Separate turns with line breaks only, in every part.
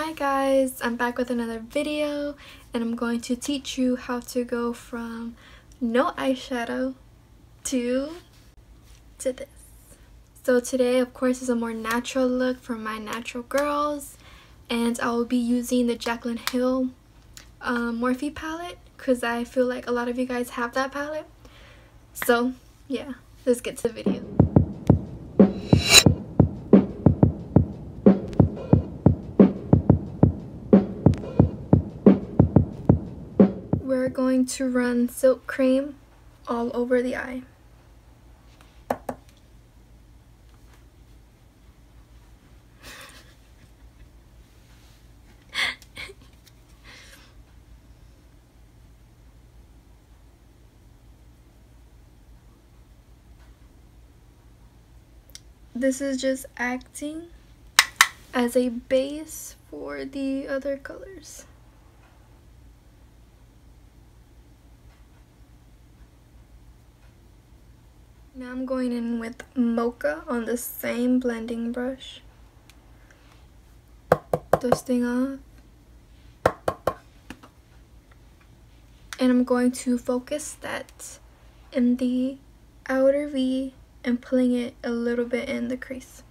Hi guys, I'm back with another video and I'm going to teach you how to go from no eyeshadow to this. So today of course is a more natural look for my natural girls, and I will be using the Jaclyn Hill Morphe palette because I feel like a lot of you guys have that palette. So yeah, let's get to the video. We're going to run silk cream all over the eye. This is just acting as a base for the other colors. Now I'm going in with Mocha on the same blending brush. Dusting off. And I'm going to focus that in the outer V and pulling it a little bit in the crease.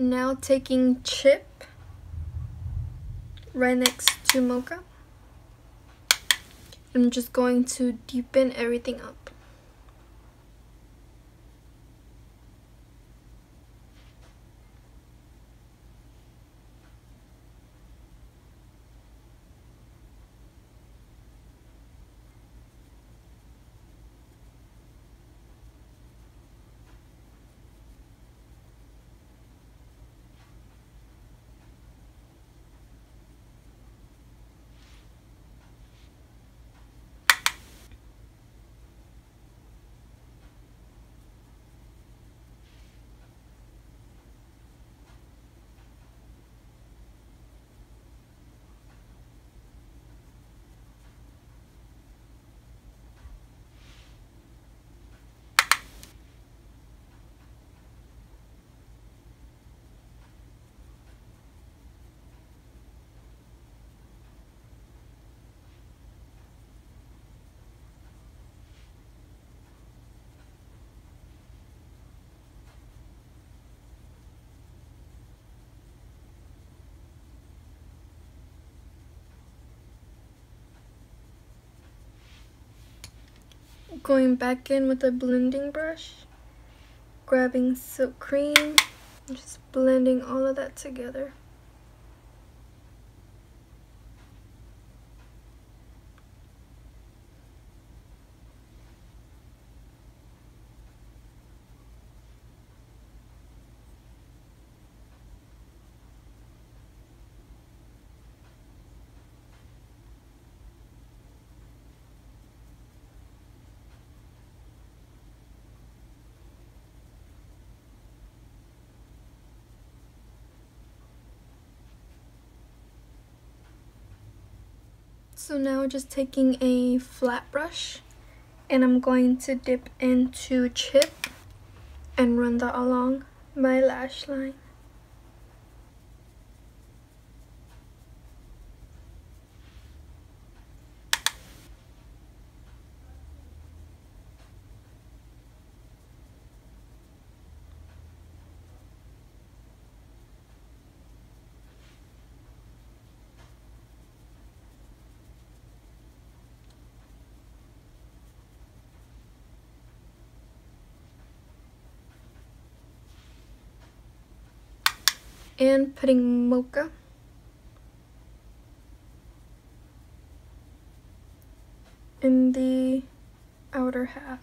Now taking Chip right next to Mocha, I'm just going to deepen everything up. Going back in with a blending brush, grabbing silk cream, and just blending all of that together. So now just taking a flat brush, and I'm going to dip into Chip and run that along my lash line. And putting Mocha in the outer half.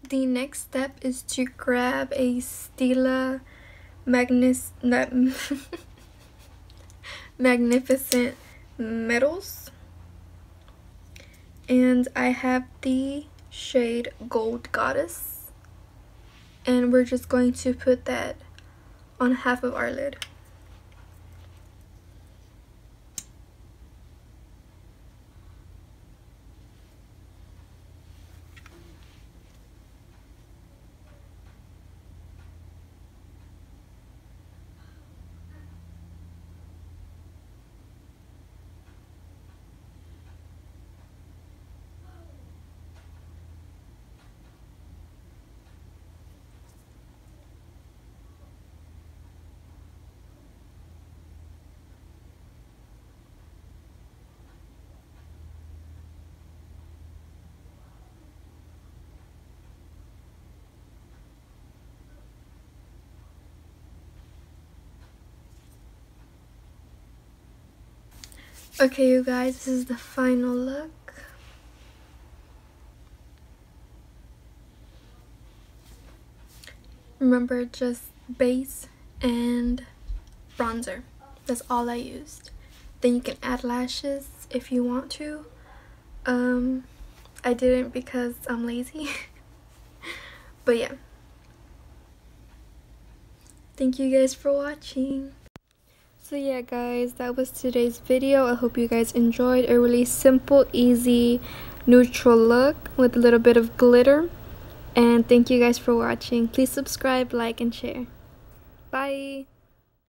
The next step is to grab a Stila Magnificent Metals, and I have the shade Gold Goddess, and we're just going to put that on half of our lid. Okay, you guys, this is the final look. Remember, just base and bronzer. That's all I used. Then you can add lashes if you want to. I didn't because I'm lazy. But yeah. Thank you guys for watching. So yeah guys, that was today's video. I hope you guys enjoyed a really simple, easy, neutral look with a little bit of glitter. And thank you guys for watching. Please subscribe, like, and share. Bye!